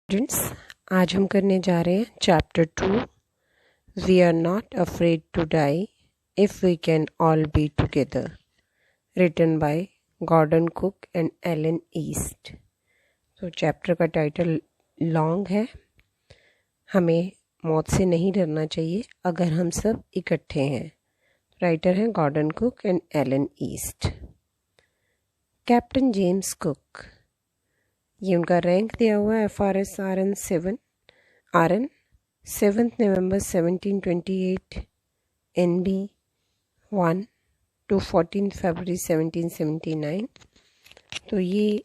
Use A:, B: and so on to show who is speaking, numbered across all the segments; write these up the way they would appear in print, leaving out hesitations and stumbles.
A: Students, आज हम करने जा रहे हैं chapter 2 we are not afraid to die if we can all be together, written by Gordon Cook and Alan East. तो चैप्टर का टाइटल लॉन्ग है। हमें मौत से नहीं डरना चाहिए अगर हम सब इकट्ठे हैं। राइटर हैं Gordon Cook and Alan East. Captain James Cook, ये उनका रैंक दिया हुआ है FRS RN 7th November 1728 NB 1 to 14th February 1779। तो ये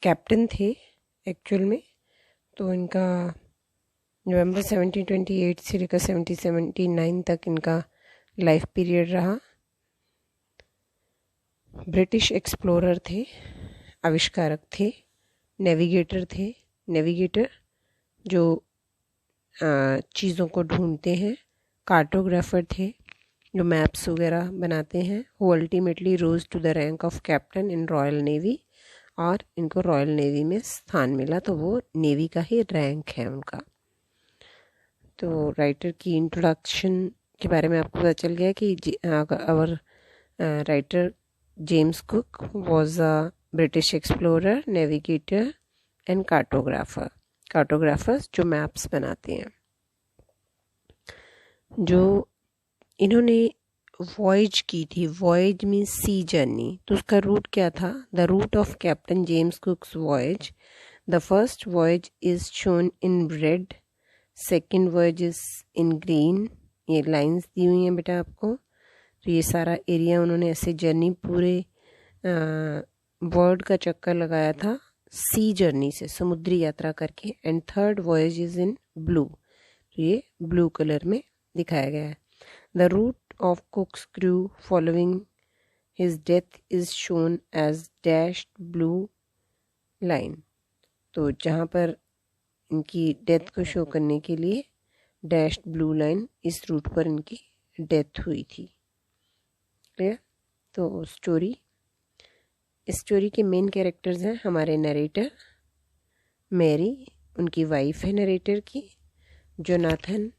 A: कैप्टन थे एक्चुअल में। तो इनका नवंबर 1728 से लेकर 1779 तक इनका लाइफ पीरियड रहा। ब्रिटिश एक्सप्लोरर थे, आविष्कारक थे, नेविगेटर थे। नेविगेटर जो चीज़ों को ढूंढते हैं। कार्टोग्राफर थे जो मैप्स वगैरह बनाते हैं। Who ultimately rose to the rank of captain in Royal Navy, और इनको रॉयल नेवी में स्थान मिला। तो वो नेवी का ही रैंक है उनका। तो राइटर की इंट्रोडक्शन के बारे में आपको पता चल गया कि our writer James Cook was a British explorer, navigator and cartographer. Cartographers जो मैप्स बनाते हैं। जो इन्होंने वॉयज की थी, वॉयज मीन्स सी जर्नी। तो उसका रूट क्या था? The route of captain James Cook's voyage, the first voyage is shown in red, second voyage is in green. ये लाइंस दी हुई हैं बेटा आपको। तो ये सारा एरिया उन्होंने ऐसे जर्नी पूरे वर्ल्ड का चक्कर लगाया था सी जर्नी से, समुद्री यात्रा करके। And third voyage is in blue, तो ये ब्लू कलर में दिखाया गया है। The route of Cook's crew following his death is shown as dashed blue line. तो जहाँ पर इनकी डेथ को शो करने के लिए डैश्ड ब्लू लाइन, इस रूट पर इनकी डेथ हुई थी। क्लियर? तो स्टोरी के मेन कैरेक्टर्स हैं हमारे नरेटर मैरी, उनकी वाइफ है नरेटर की। जोनाथन,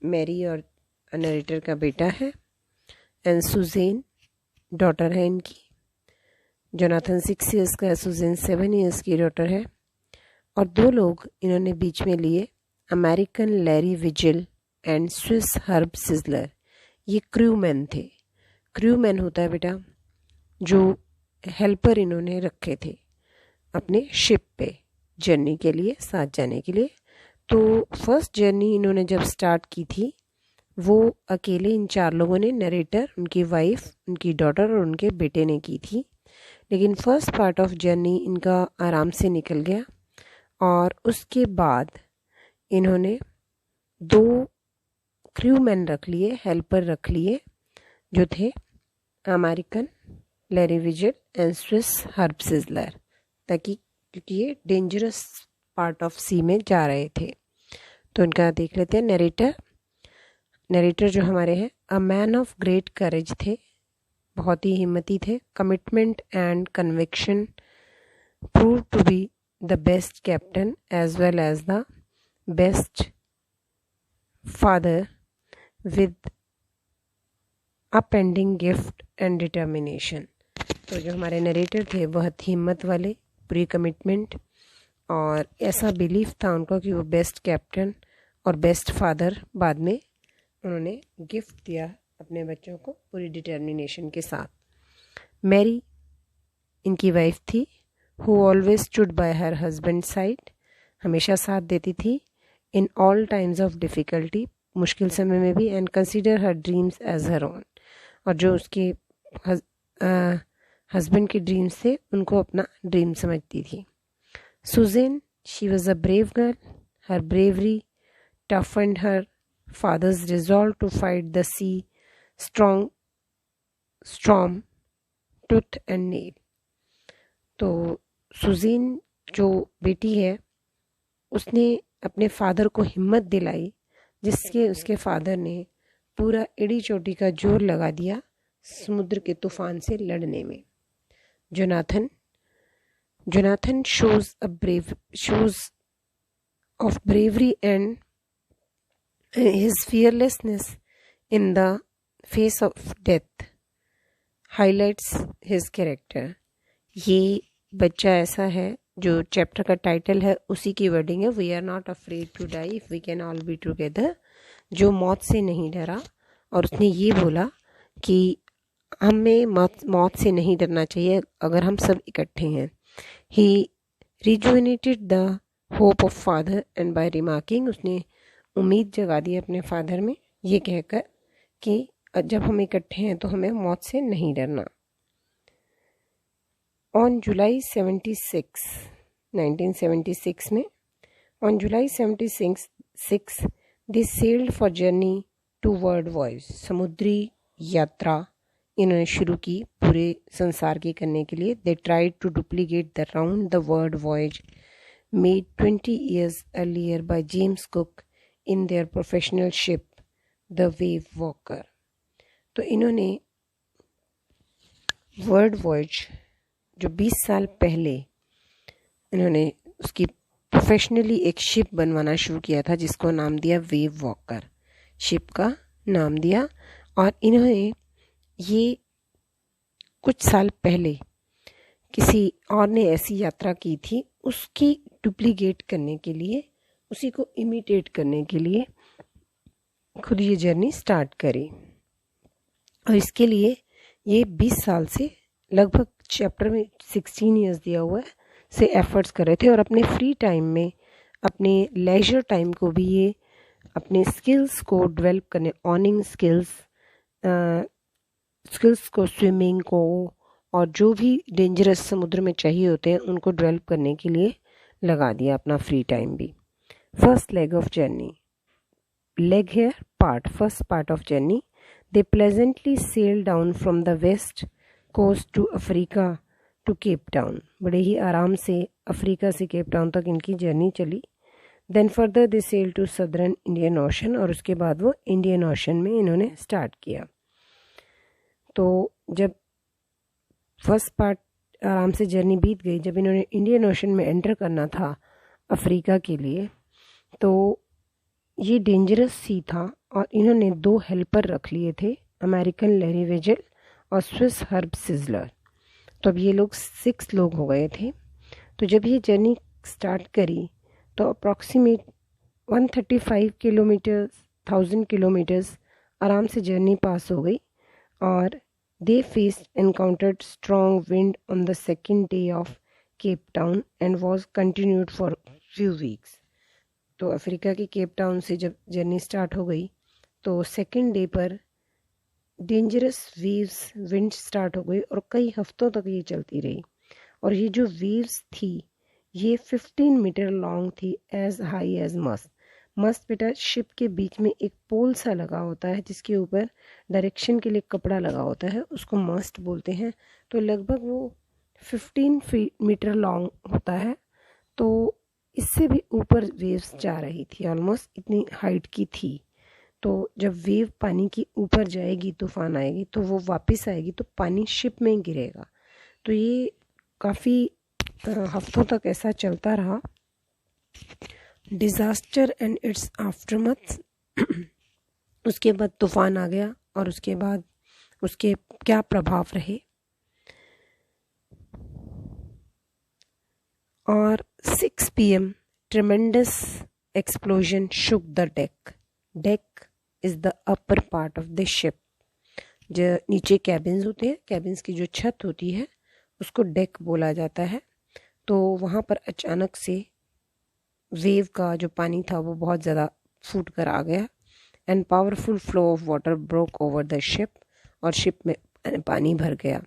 A: मैरी और नरेटर का बेटा है। एंड सुजेन, डॉटर है इनकी। जोनाथन 6 ईयर्स का है, सुजेन 7 ईयर्स की डॉटर है। और दो लोग इन्होंने बीच में लिए, American Larry vigil and Swiss herb sizzler. ये क्रू मैन थे। क्रू मैन होता है बेटा जो हेल्पर इन्होंने रखे थे अपने शिप पे जर्नी के लिए, साथ जाने के लिए। तो फर्स्ट जर्नी इन्होंने जब स्टार्ट की थी वो अकेले इन 4 लोगों ने, नरेटर, उनकी वाइफ, उनकी डॉटर और उनके बेटे ने की थी। लेकिन फर्स्ट पार्ट ऑफ जर्नी इनका आराम से निकल गया। और उसके बाद इन्होंने 2 क्रू मैन रख लिए, हेल्पर रख लिए, जो थे American Larry vigil and Swiss herb sizzler, ताकि क्योंकि ये डेंजरस पार्ट ऑफ सी में जा रहे थे। तो इनका देख लेते हैं। नरेटर जो हमारे हैं, a man of great courage थे, बहुत ही हिम्मती थे। Commitment and conviction prove to be the best captain as well as the best father with unbending gift and determination. तो जो हमारे नरेटर थे बहुत हिम्मत वाले, पूरी कमिटमेंट, और ऐसा बिलीफ था उनको कि वो बेस्ट कैप्टन और बेस्ट फादर। बाद में उन्होंने गिफ्ट दिया अपने बच्चों को पूरी डिटर्मिनेशन के साथ। मैरी इनकी वाइफ थी, who always stood by her husband side, हमेशा साथ देती थी in all times of difficulty, मुश्किल समय में भी। And consider her dreams as her own, और जो उसके हस्बैंड के ड्रीम्स थे उनको अपना ड्रीम समझती थी। Susan, she was a brave girl, her bravery टफened her father's resolve to fight the sea storm tooth and nail. तो सुजेन जो बेटी है, उसने अपने फादर को हिम्मत दिलाई, जिसके उसके फादर ने पूरा एड़ी चोटी का जोर लगा दिया समुद्र के तूफान से लड़ने में। Jonathan shows of bravery and his fearlessness in the face of death highlights his character. ये बच्चा ऐसा है जो चैप्टर का टाइटल है उसी की वर्डिंग है, we are not afraid to die if we can all be together, जो मौत से नहीं डरा। और उसने ये बोला कि हमें मौत से नहीं डरना चाहिए अगर हम सब इकट्ठे हैं। He rejuvenated the hope of father and by remarking, उसने उम्मीद जगा दी अपने फादर में ये कहकर कि जब हम इकट्ठे हैं तो हमें मौत से नहीं डरना। ऑन जुलाई 76 1976 में on July 76 they sailed for journey to world voyage, समुद्री यात्रा इन्होंने शुरू की पूरे संसार की करने के लिए। They tried to duplicate the round the world voyage made 20 years earlier by James Cook in their professional ship the wave walker. तो इन्होंने वर्ल्ड वॉयज जो 20 साल पहले इन्होंने उसकी प्रोफेशनली एक शिप बनवाना शुरू किया था जिसको नाम दिया वेव वॉकर, शिप का नाम दिया। और इन्होंने ये कुछ साल पहले किसी और ने ऐसी यात्रा की थी, उसकी डुप्लीकेट करने के लिए, उसी को इमिटेट करने के लिए खुद ये जर्नी स्टार्ट करी। और इसके लिए ये 20 साल से, लगभग चैप्टर में 16 years दिया हुआ है, से एफर्ट्स कर रहे थे। और अपने फ्री टाइम में, अपने लेजर टाइम को भी ये अपने स्किल्स को डेवलप करने, ऑनिंग स्किल्स को, स्विमिंग को और जो भी डेंजरस समुद्र में चाहिए होते हैं उनको डेवलप करने के लिए लगा दिया अपना फ्री टाइम भी। First leg of journey, leg here part, first part of journey, they pleasantly sailed down from the west coast to Africa to Cape Town। बड़े ही आराम से अफ्रीका से केप टाउन तक इनकी जर्नी चली। Then further they sail to southern Indian ocean, और उसके बाद वो इंडियन ओशन में इन्होंने स्टार्ट किया। तो जब फर्स्ट पार्ट आराम से जर्नी बीत गई, जब इन्होंने इंडियन ओशन में एंटर करना था अफ्रीका के लिए, तो ये डेंजरस सी था और इन्होंने 2 हेल्पर रख लिए थे, अमेरिकन लैरी वेजल और स्विस हर्ब सिजलर। तो अब ये लोग 6 लोग हो गए थे। तो जब ये जर्नी स्टार्ट करी तो अप्रॉक्सीमेट 135 किलोमीटर 1000 किलोमीटर्स आराम से जर्नी पास हो गई। और दे faced encountered strong wind on the second day of Cape Town and was continued for few weeks. तो अफ्रीका के केप टाउन से जब जर्नी स्टार्ट हो गई तो सेकेंड डे पर डेंजरस वेव्स, विंड स्टार्ट हो गई और कई हफ्तों तक ये चलती रही। और ये जो वेव्स थी ये 15 मीटर लॉन्ग थी, एज हाई एज मस्ट। मस्त बेटा शिप के बीच में एक पोल सा लगा होता है जिसके ऊपर डायरेक्शन के लिए कपड़ा लगा होता है, उसको मस्ट बोलते हैं। तो लगभग वो 15 मीटर लॉन्ग होता है। तो इससे भी ऊपर वेव्स जा रही थी, ऑलमोस्ट इतनी हाइट की थी। तो जब वेव पानी की ऊपर जाएगी, तूफान आएगी, तो वो वापस आएगी तो पानी शिप में गिरेगा। तो ये काफ़ी हफ्तों तक ऐसा चलता रहा। डिज़ास्टर एंड इट्स आफ्टरमथ, उसके बाद तूफान आ गया और उसके बाद उसके क्या प्रभाव रहे। और 6 PM tremendous explosion shook the deck. Deck is the upper part of the ship. जो नीचे कैबिन्स होते हैं, कैबिन्स की जो छत होती है उसको डेक बोला जाता है। तो वहाँ पर अचानक से वेव का जो पानी था वो बहुत ज़्यादा फूट कर आ गया and powerful flow of water broke over the ship, और शिप में पानी भर गया।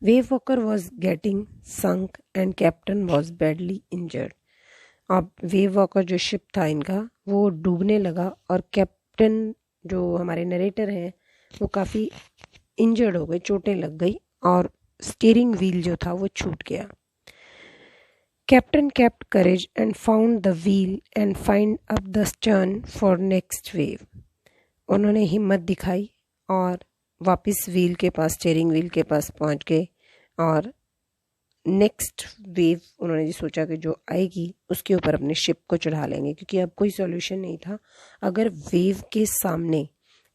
A: Wave walker was getting sunk and captain was badly injured. अब वेव वॉकर जो शिप था इनका वो डूबने लगा और कैप्टन जो हमारे नरेटर हैं वो काफ़ी इंजर्ड हो गए, चोटें लग गई और स्टीयरिंग व्हील जो था वो छूट गया। Captain kept courage and found the wheel and find up the stern for next wave. उन्होंने हिम्मत दिखाई और वापस व्हील के पास, स्टीयरिंग व्हील के पास पहुंच गए और नेक्स्ट वेव उन्होंने जी सोचा कि जो आएगी उसके ऊपर अपने शिप को चढ़ा लेंगे, क्योंकि अब कोई सॉल्यूशन नहीं था। अगर वेव के सामने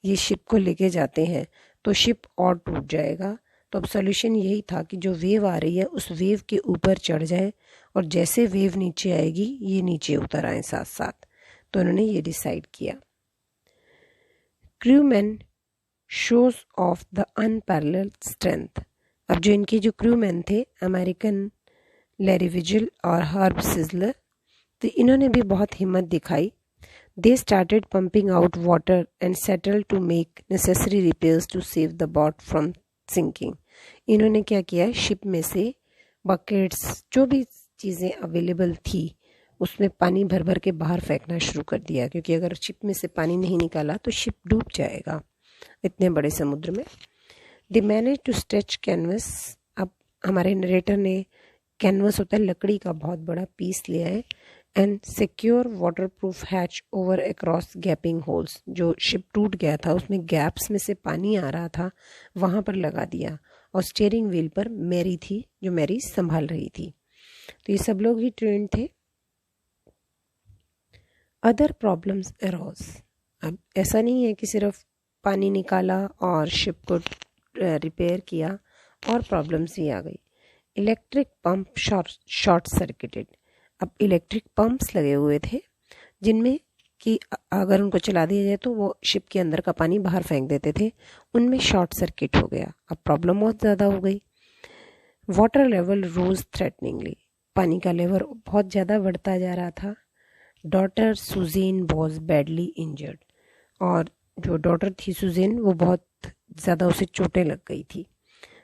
A: ये शिप को लेके जाते हैं तो शिप और टूट जाएगा। तो अब सॉल्यूशन यही था कि जो वेव आ रही है उस वेव के ऊपर चढ़ जाए और जैसे वेव नीचे आएगी ये नीचे उतर आए साथ साथ। तो उन्होंने ये डिसाइड किया। Crewman shows of the unparalleled strength. अब जो इनके जो क्रूमैन थे अमेरिकन लैरी विजिल और हर्ब सिजलर, तो इन्होंने भी बहुत हिम्मत दिखाई। They started pumping out water and settle to make necessary repairs to save the boat from sinking. इन्होंने क्या किया, शिप में से बकेट्स जो भी चीज़ें अवेलेबल थी उसमें पानी भर भर के बाहर फेंकना शुरू कर दिया, क्योंकि अगर शिप में से पानी नहीं निकाला तो शिप डूब जाएगा इतने बड़े समुद्र में। They manage to stretch canvas. अब हमारे नरेटर ने कैनवस होता है लकड़ी का बहुत बड़ा पीस लिया है, and secure water proof hatch over across gapping holes. जो शिप टूट गया था उसमें गैप्स में से पानी आ रहा था, वहाँ पर लगा दिया। और स्टीयरिंग व्हील पर मैरी थी, जो मैरी संभाल रही थी। तो ये सब लोग ही ट्रेंड थे। Other problems arose. अब ऐसा नहीं है कि सिर्फ पानी निकाला और शिप को रिपेयर किया, और प्रॉब्लम्स भी आ गई। Electric pump short circuited. अब इलेक्ट्रिक पंप्स लगे हुए थे जिनमें कि अगर उनको चला दिया जाए तो वो शिप के अंदर का पानी बाहर फेंक देते थे, उनमें शॉर्ट सर्किट हो गया। अब प्रॉब्लम बहुत ज़्यादा हो गई। Water level rose threateningly. पानी का लेवल बहुत ज़्यादा बढ़ता जा रहा था। Daughter Suzanne was badly injured. और जो डॉटर थी सुजेन वो बहुत ज़्यादा उसे चोटें लग गई थी।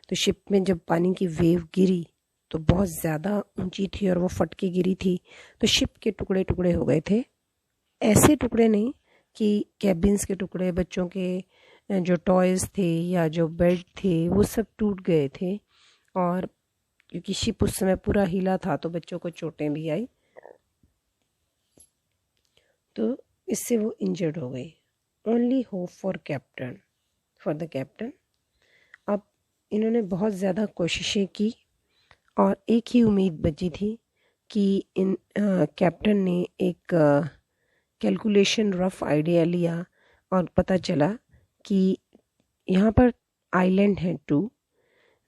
A: तो शिप में जब पानी की वेव गिरी तो बहुत ज़्यादा ऊंची थी और वो फट के गिरी थी, तो शिप के टुकड़े टुकड़े हो गए थे। ऐसे टुकड़े नहीं कि कैबिन्स के टुकड़े, बच्चों के जो टॉयज़ थे या जो बेड थे वो सब टूट गए थे। और क्योंकि शिप उस समय पूरा हिला था तो बच्चों को चोटें भी आई, तो इससे वो इंजर्ड हो गई। Only hope for the captain. अब इन्होंने बहुत ज़्यादा कोशिशें की और एक ही उम्मीद बची थी कि इन कैप्टन ने एक कैलकुलेशन रफ आइडिया लिया और पता चला कि यहाँ पर आइलैंड है 2,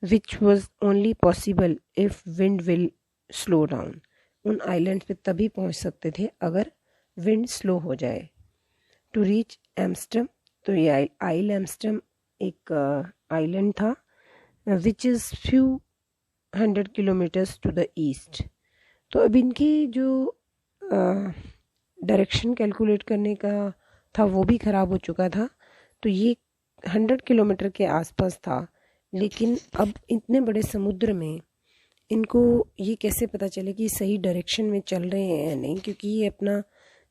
A: which was only possible if wind will slow down. उन आइलैंड पे तभी पहुँच सकते थे अगर विंड स्लो हो जाए। To reach Amsterdam. तो ये आइल एम्स्टर्डम एक आइलैंड था which is few 100 kilometres to the east. तो अब इनकी जो डायरेक्शन कैलकुलेट करने का था वो भी ख़राब हो चुका था। तो ये 100 किलोमीटर के आसपास था, लेकिन अब इतने बड़े समुद्र में इनको ये कैसे पता चले कि सही डायरेक्शन में चल रहे हैं या नहीं, क्योंकि ये अपना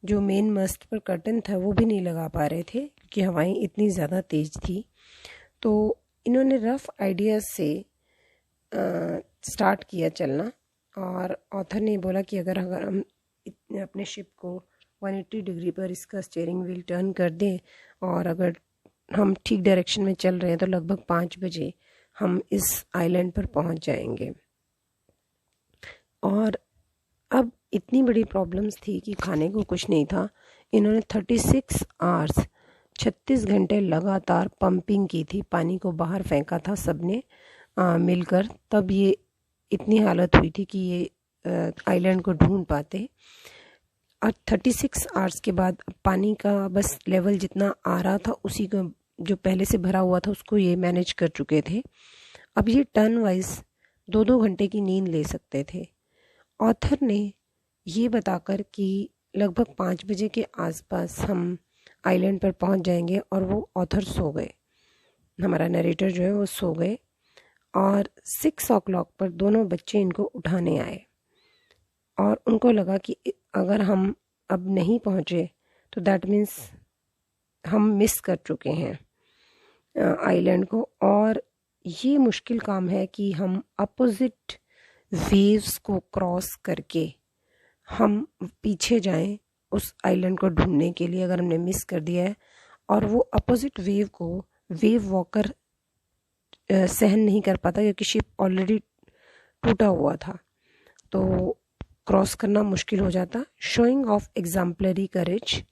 A: जो मेन मस्ट पर कर्टन था वो भी नहीं लगा पा रहे थे क्योंकि हवाएं इतनी ज़्यादा तेज़ थी। तो इन्होंने रफ आइडियाज़ से स्टार्ट किया चलना, और ऑथर ने बोला कि अगर हम अपने शिप को 180 डिग्री पर इसका स्टीयरिंग व्हील टर्न कर दें और अगर हम ठीक डायरेक्शन में चल रहे हैं तो लगभग 5 बजे हम इस आइलैंड पर पहुंच जाएंगे। और अब इतनी बड़ी प्रॉब्लम्स थी कि खाने को कुछ नहीं था। इन्होंने 36 आवर्स 36 घंटे लगातार पंपिंग की थी, पानी को बाहर फेंका था सबने मिलकर, तब ये इतनी हालत हुई थी कि ये आइलैंड को ढूंढ पाते। और 36 आवर्स के बाद पानी का बस लेवल जितना आ रहा था उसी को जो पहले से भरा हुआ था उसको ये मैनेज कर चुके थे। अब ये टर्न वाइज 2-2 घंटे की नींद ले सकते थे। ऑथर ने ये बताकर कि लगभग 5 बजे के आसपास हम आइलैंड पर पहुंच जाएंगे, और वो ऑथर सो गए, हमारा नरेटर जो है वो सो गए। और 6 o'clock पर दोनों बच्चे इनको उठाने आए और उनको लगा कि अगर हम अब नहीं पहुंचे तो दैट मीन्स हम मिस कर चुके हैं आइलैंड को, और ये मुश्किल काम है कि हम अपोजिट वेव्स को क्रॉस करके हम पीछे जाएं उस आइलैंड को ढूंढने के लिए, अगर हमने मिस कर दिया है। और वो अपोजिट वेव को वेव वॉकर सहन नहीं कर पाता क्योंकि शिप ऑलरेडी टूटा हुआ था, तो क्रॉस करना मुश्किल हो जाता। शोइंग ऑफ एग्जाम्पलरी करेज,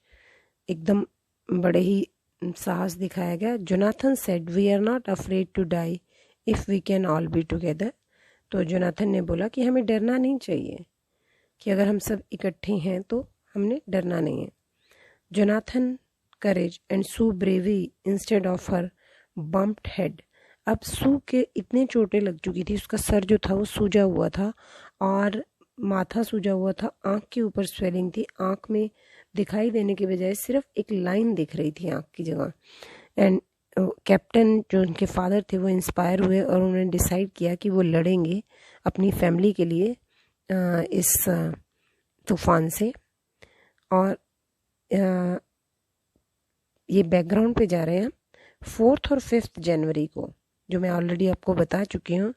A: एकदम बड़े ही साहस दिखाया गया। Jonathan said we are not afraid to die if we can all be together. तो जोनाथन ने बोला कि हमें डरना नहीं चाहिए, कि अगर हम सब इकट्ठे हैं तो हमने डरना नहीं है। Jonathan courage and Sue bravery instead of her bumped head. अब सू के इतने चोटें लग चुकी थी, उसका सर जो था वो सूजा हुआ था और माथा सूजा हुआ था, आँख के ऊपर स्वेलिंग थी, आँख में दिखाई देने के बजाय सिर्फ एक लाइन दिख रही थी आँख की जगह। एंड कैप्टन जो उनके फादर थे वो इंस्पायर हुए और उन्होंने डिसाइड किया कि वो लड़ेंगे अपनी फैमिली के लिए इस तूफान से। और ये बैकग्राउंड पे जा रहे हैं 4 और 5 जनवरी को, जो मैं ऑलरेडी आपको बता चुकी हूँ।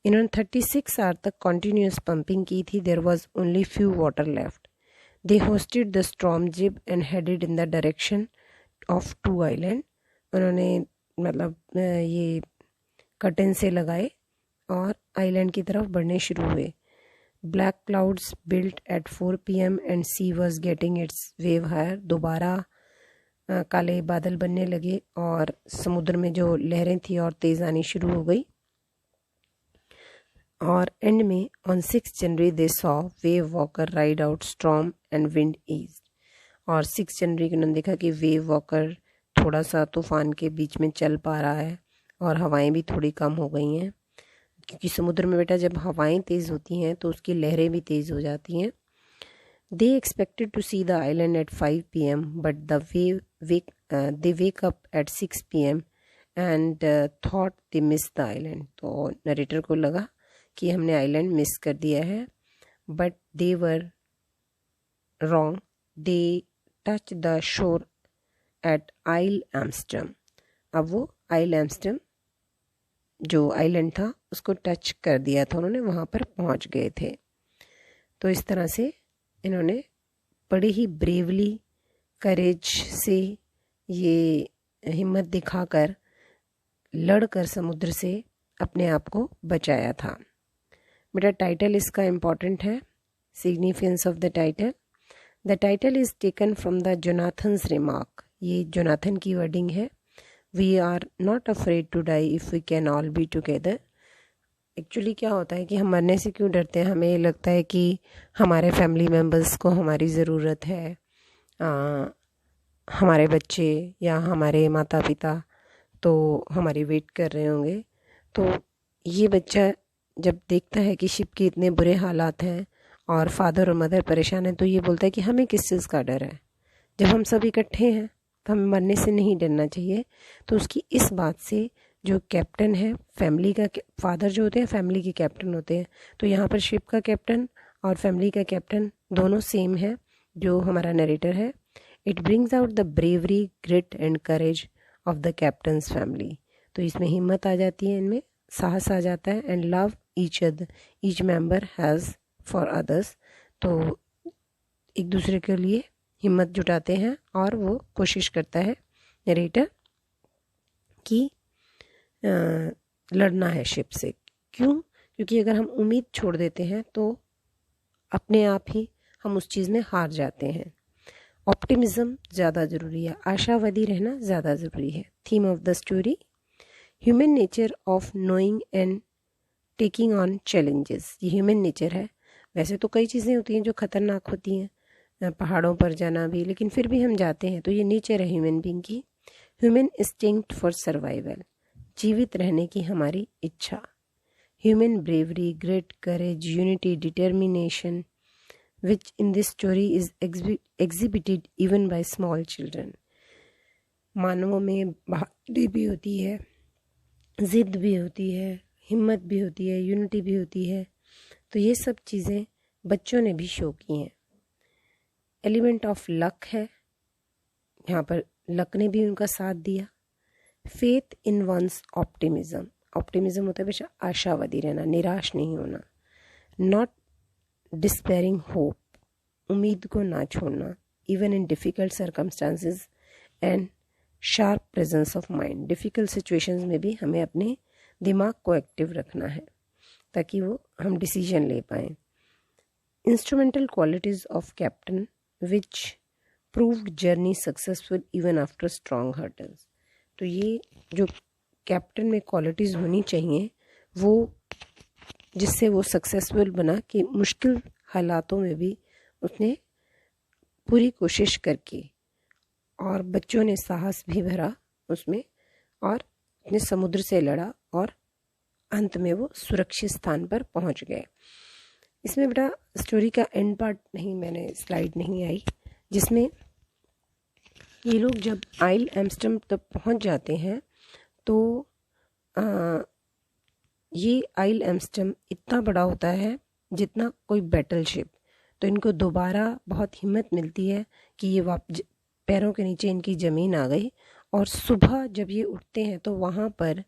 A: इन्होंने 36 आवर तक कॉन्टीन्यूस पंपिंग की थी। There was only few water left. They hoisted the storm jib and headed in the direction of 2 island. उन्होंने मतलब ये कर्टन से लगाए और आइलैंड की तरफ बढ़ने शुरू हुए। Black clouds built at 4 PM and sea was getting its wave higher. दोबारा काले बादल बनने लगे और समुद्र में जो लहरें थी और तेज आनी शुरू हो गई। और एंड में on 6 January they saw wave walker ride out storm and wind ease. और 6 जनवरी को उन्होंने देखा कि वेव वॉकर थोड़ा सा तूफान के बीच में चल पा रहा है और हवाएं भी थोड़ी कम हो गई हैं, क्योंकि समुद्र में बेटा जब हवाएं तेज़ होती हैं तो उसकी लहरें भी तेज़ हो जाती हैं। They expected to see the island at 5 PM, but they wake up at 6 PM and thought they missed the island. तो नरेटर को लगा कि हमने आइलैंड मिस कर दिया है, but they were wrong. They touched the shore at Isle Amsterdam. अब वो आइल एम्स्टर्डम जो आइलैंड था उसको टच कर दिया था उन्होंने, वहाँ पर पहुँच गए थे। तो इस तरह से इन्होंने बड़े ही ब्रेवली करेज से ये हिम्मत दिखाकर लड़कर समुद्र से अपने आप को बचाया था। बेटा टाइटल इसका इम्पॉर्टेंट है, significance of the title. The title is taken from the Jonathan's remark. ये जोनाथन की वर्डिंग है। We are not afraid to die if we can all be together. Actually क्या होता है कि हम मरने से क्यों डरते हैं? हमें लगता है कि हमारे फैमिली मेम्बर्स को हमारी ज़रूरत है, हमारे बच्चे या हमारे माता पिता तो हमारी वेट कर रहे होंगे। तो ये बच्चा जब देखता है कि शिप के इतने बुरे हालात हैं और फादर और मदर परेशान हैं, तो ये बोलता है कि हमें किस चीज़ का डर है? जब हम सब इकट्ठे हैं तो हमें मरने से नहीं डरना चाहिए। तो उसकी इस बात से जो कैप्टन है, फैमिली का फादर जो होते हैं फैमिली के कैप्टन होते हैं, तो यहाँ पर शिप का कैप्टन और फैमिली का कैप्टन दोनों सेम है जो हमारा नरेटर है। It brings out the bravery, grit and courage of the captain's family. तो इसमें हिम्मत आ जाती है, इनमें साहस आ जाता है। And love each other, each member has for others. तो एक दूसरे के लिए हिम्मत जुटाते हैं और वो कोशिश करता है नरेटर कि लड़ना है शिप से। क्यों? क्योंकि अगर हम उम्मीद छोड़ देते हैं तो अपने आप ही हम उस चीज़ में हार जाते हैं। ऑप्टिमिज्म ज़्यादा ज़रूरी है, आशावादी रहना ज़्यादा ज़रूरी है। Theme of the story, human nature of knowing and taking on challenges. ये ह्यूमन नेचर है। वैसे तो कई चीज़ें होती हैं जो ख़तरनाक होती हैं, पहाड़ों पर जाना भी, लेकिन फिर भी हम जाते हैं, तो ये नेचर है ह्यूमन बीइंग की। ह्यूमन इंस्टिंक्ट फॉर सर्वाइवल, जीवित रहने की हमारी इच्छा। Human bravery, great courage, unity, determination, which in this story is exhibited even by small children. मानवों में बहादुरी भी होती है, ज़िद भी होती है, हिम्मत भी होती है, यूनिटी भी होती है। तो ये सब चीज़ें बच्चों ने भी शो की हैं। एलिमेंट ऑफ लक है, यहाँ पर लक ने भी उनका साथ दिया। Faith in one's optimism, optimism होता है बेशक आशावादी रहना, निराश नहीं होना। नॉट डिस्पेयरिंग होप, उम्मीद को ना छोड़ना। Even in difficult circumstances and sharp presence of mind, difficult situations में भी हमें अपने दिमाग को एक्टिव रखना है। ताकि वो हम डिसीजन ले पाएँ। Instrumental qualities of captain which proved journey successful even after strong hurdles. तो ये जो कैप्टन में क्वालिटीज़ होनी चाहिए वो जिससे वो सक्सेसफुल बना कि मुश्किल हालातों में भी उसने पूरी कोशिश करके और बच्चों ने साहस भी भरा उसमें और अपने समुद्र से लड़ा और अंत में वो सुरक्षित स्थान पर पहुंच गए। इसमें बेटा स्टोरी का एंड पार्ट नहीं, मैंने स्लाइड नहीं आई, जिसमें ये लोग जब आइल एम्स्टर्डम तक पहुंच जाते हैं तो ये आइल एम्स्टर्डम इतना बड़ा होता है जितना कोई बैटल शिप। तो इनको दोबारा बहुत हिम्मत मिलती है कि ये पैरों के नीचे इनकी ज़मीन आ गई। और सुबह जब ये उठते हैं तो वहाँ पर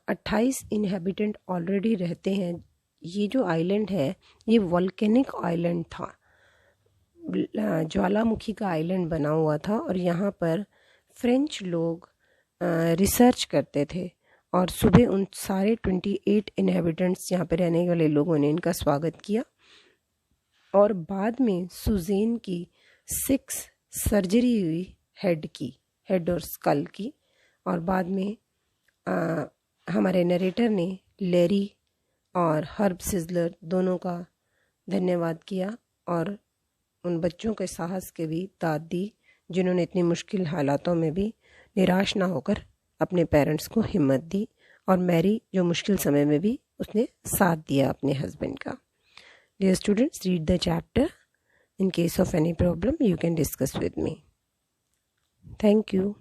A: 28 इनहेबिटेंट ऑलरेडी रहते हैं। ये जो आइलैंड है ये वॉल्केनिक आइलैंड था, ज्वालामुखी का आइलैंड बना हुआ था और यहाँ पर फ्रेंच लोग रिसर्च करते थे। और सुबह उन सारे 28 इनहेबिटेंट्स यहाँ पे रहने वाले लोगों ने इनका स्वागत किया। और बाद में सुजेन की 6 सर्जरी हुई हेड और स्कल की। और बाद में हमारे नरेटर ने लेरी और हर्ब सिजलर दोनों का धन्यवाद किया और उन बच्चों के साहस के भी दाद दी जिन्होंने इतनी मुश्किल हालातों में भी निराश ना होकर अपने पेरेंट्स को हिम्मत दी। और मैरी जो मुश्किल समय में भी उसने साथ दिया अपने हस्बैंड का। Dear students, read the chapter. In case of any problem, you can discuss with me. Thank you.